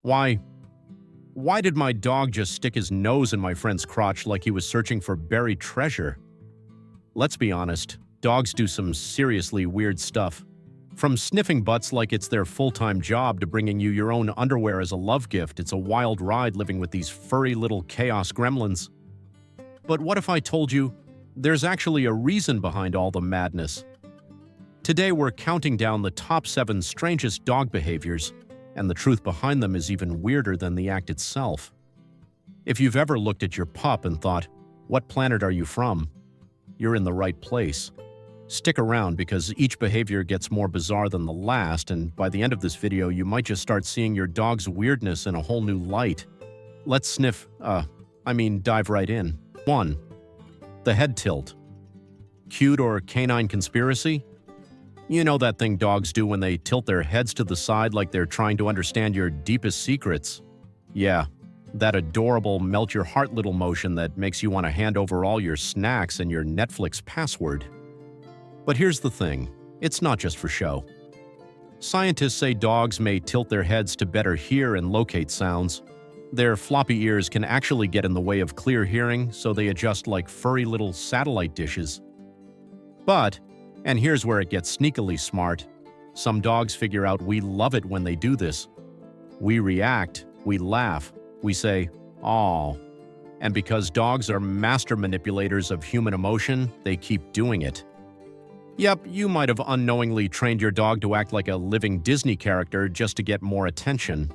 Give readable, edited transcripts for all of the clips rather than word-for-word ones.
Why, why did my dog just stick his nose in my friend's crotch like he was searching for buried treasure? Let's be honest, dogs do some seriously weird stuff. From sniffing butts like it's their full-time job to bringing you your own underwear as a love gift, it's a wild ride living with these furry little chaos gremlins. But what if I told you there's actually a reason behind all the madness? Today we're counting down the top 7 strangest dog behaviors, and the truth behind them is even weirder than the act itself. If you've ever looked at your pup and thought, "What planet are you from?" you're in the right place. Stick around because each behavior gets more bizarre than the last, and by the end of this video you might just start seeing your dog's weirdness in a whole new light. Let's dive right in. 1. The head tilt. Cute or canine conspiracy? You know that thing dogs do when they tilt their heads to the side like they're trying to understand your deepest secrets? Yeah, that adorable melt-your-heart little motion that makes you want to hand over all your snacks and your Netflix password. But here's the thing, it's not just for show. Scientists say dogs may tilt their heads to better hear and locate sounds. Their floppy ears can actually get in the way of clear hearing, so they adjust like furry little satellite dishes. But, and here's where it gets sneakily smart, some dogs figure out we love it when they do this. We react, we laugh, we say, "Aw." And because dogs are master manipulators of human emotion, they keep doing it. Yep, you might have unknowingly trained your dog to act like a living Disney character just to get more attention.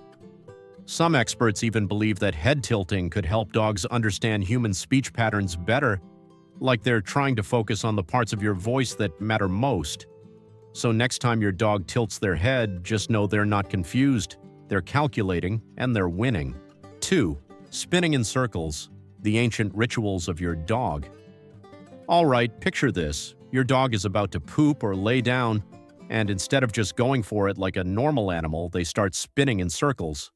Some experts even believe that head tilting could help dogs understand human speech patterns better, like they're trying to focus on the parts of your voice that matter most. So next time your dog tilts their head, just know they're not confused, they're calculating, and they're winning. 2. Spinning in circles. The ancient rituals of your dog. Alright, picture this. Your dog is about to poop or lay down, and instead of just going for it like a normal animal, they start spinning in circles.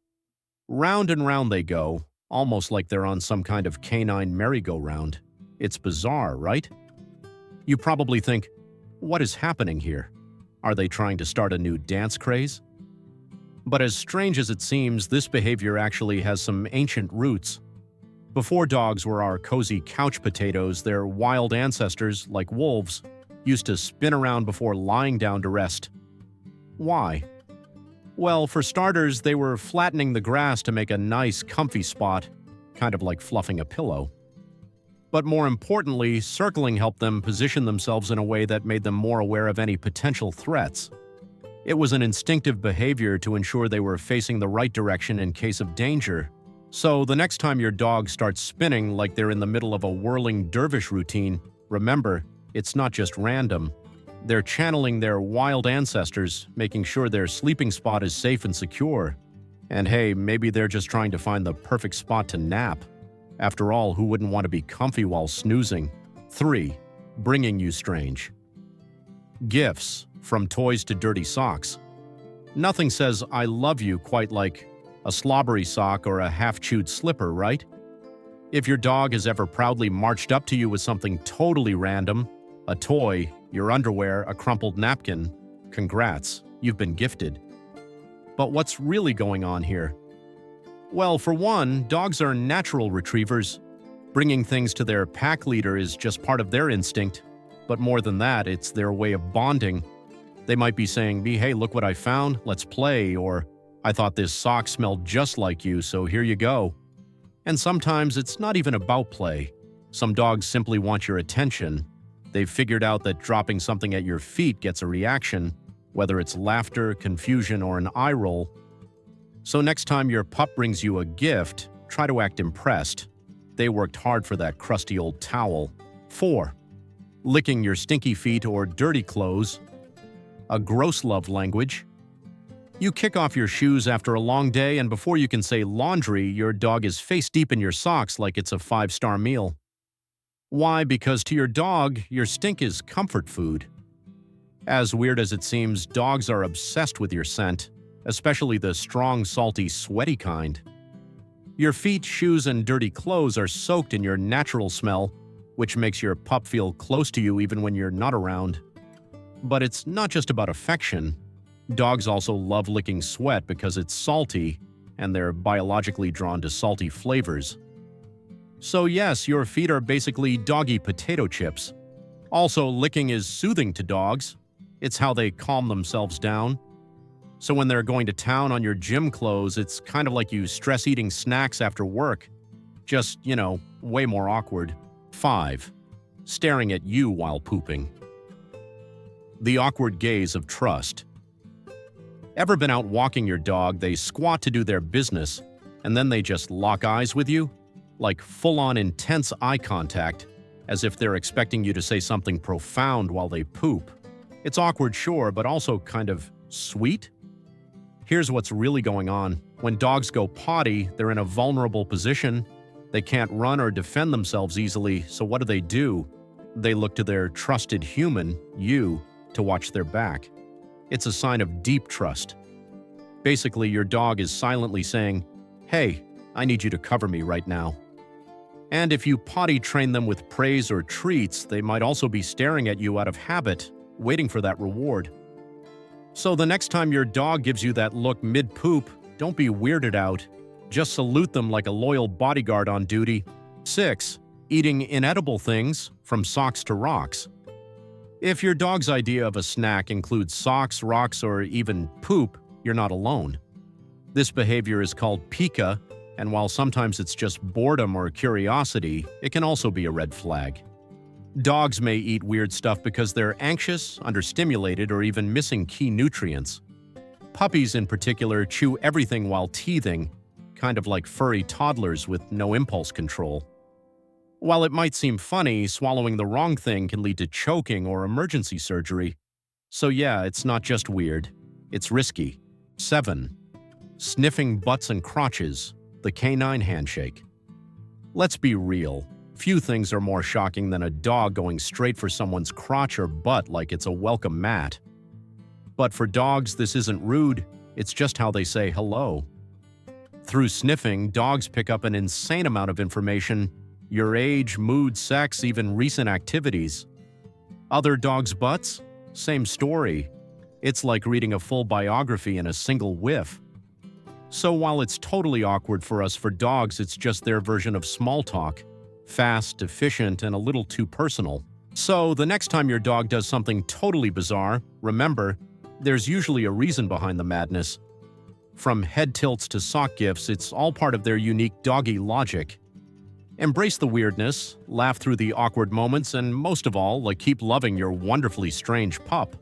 Round and round they go, almost like they're on some kind of canine merry-go-round. It's bizarre, right? You probably think, what is happening here? Are they trying to start a new dance craze? But as strange as it seems, this behavior actually has some ancient roots. Before dogs were our cozy couch potatoes, their wild ancestors, like wolves, used to spin around before lying down to rest. Why? Well, for starters, they were flattening the grass to make a nice, comfy spot, kind of like fluffing a pillow. But more importantly, circling helped them position themselves in a way that made them more aware of any potential threats. It was an instinctive behavior to ensure they were facing the right direction in case of danger. So the next time your dog starts spinning like they're in the middle of a whirling dervish routine, remember, it's not just random. They're channeling their wild ancestors, making sure their sleeping spot is safe and secure. And hey, maybe they're just trying to find the perfect spot to nap. After all, who wouldn't want to be comfy while snoozing? 3. Bringing you strange. Gifts, from toys to dirty socks. Nothing says "I love you" quite like a slobbery sock or a half-chewed slipper, right? If your dog has ever proudly marched up to you with something totally random, a toy, your underwear, a crumpled napkin, congrats, you've been gifted. But what's really going on here? Well, for one, dogs are natural retrievers. Bringing things to their pack leader is just part of their instinct. But more than that, it's their way of bonding. They might be saying, "Hey, look what I found, let's play," or "I thought this sock smelled just like you, so here you go." And sometimes it's not even about play. Some dogs simply want your attention. They've figured out that dropping something at your feet gets a reaction, whether it's laughter, confusion, or an eye roll. So next time your pup brings you a gift, try to act impressed. They worked hard for that crusty old towel. 4. Licking your stinky feet or dirty clothes. A gross love language. You kick off your shoes after a long day, and before you can say laundry, your dog is face-deep in your socks like it's a 5-star meal. Why? Because to your dog, your stink is comfort food. As weird as it seems, dogs are obsessed with your scent, especially the strong, salty, sweaty kind. Your feet, shoes, and dirty clothes are soaked in your natural smell, which makes your pup feel close to you even when you're not around. But it's not just about affection. Dogs also love licking sweat because it's salty, and they're biologically drawn to salty flavors. So yes, your feet are basically doggy potato chips. Also, licking is soothing to dogs. It's how they calm themselves down. So when they're going to town on your gym clothes, it's kind of like you stress eating snacks after work. Just, way more awkward. 5. Staring at you while pooping. The awkward gaze of trust. Ever been out walking your dog, they squat to do their business, and then they just lock eyes with you? Like full-on intense eye contact, as if they're expecting you to say something profound while they poop. It's awkward, sure, but also kind of sweet. Here's what's really going on. When dogs go potty, they're in a vulnerable position. They can't run or defend themselves easily, so what do? They look to their trusted human, you, to watch their back. It's a sign of deep trust. Basically, your dog is silently saying, "Hey, I need you to cover me right now." And if you potty train them with praise or treats, they might also be staring at you out of habit, waiting for that reward. So the next time your dog gives you that look mid-poop, don't be weirded out. Just salute them like a loyal bodyguard on duty. 6. Eating inedible things, from socks to rocks. If your dog's idea of a snack includes socks, rocks, or even poop, you're not alone. This behavior is called pica, and while sometimes it's just boredom or curiosity, it can also be a red flag. Dogs may eat weird stuff because they're anxious, understimulated, or even missing key nutrients. Puppies in particular chew everything while teething, kind of like furry toddlers with no impulse control. While it might seem funny, swallowing the wrong thing can lead to choking or emergency surgery. So yeah, it's not just weird, it's risky. 7. Sniffing butts and crotches, the canine handshake. Let's be real. Few things are more shocking than a dog going straight for someone's crotch or butt like it's a welcome mat. But for dogs, this isn't rude, it's just how they say hello. Through sniffing, dogs pick up an insane amount of information: your age, mood, sex, even recent activities. Other dogs' butts? Same story. It's like reading a full biography in a single whiff. So while it's totally awkward for us, for dogs it's just their version of small talk. Fast, efficient, and a little too personal. So the next time your dog does something totally bizarre, remember, there's usually a reason behind the madness. From head tilts to sock gifts, it's all part of their unique doggy logic. Embrace the weirdness, laugh through the awkward moments, and most of all, keep loving your wonderfully strange pup.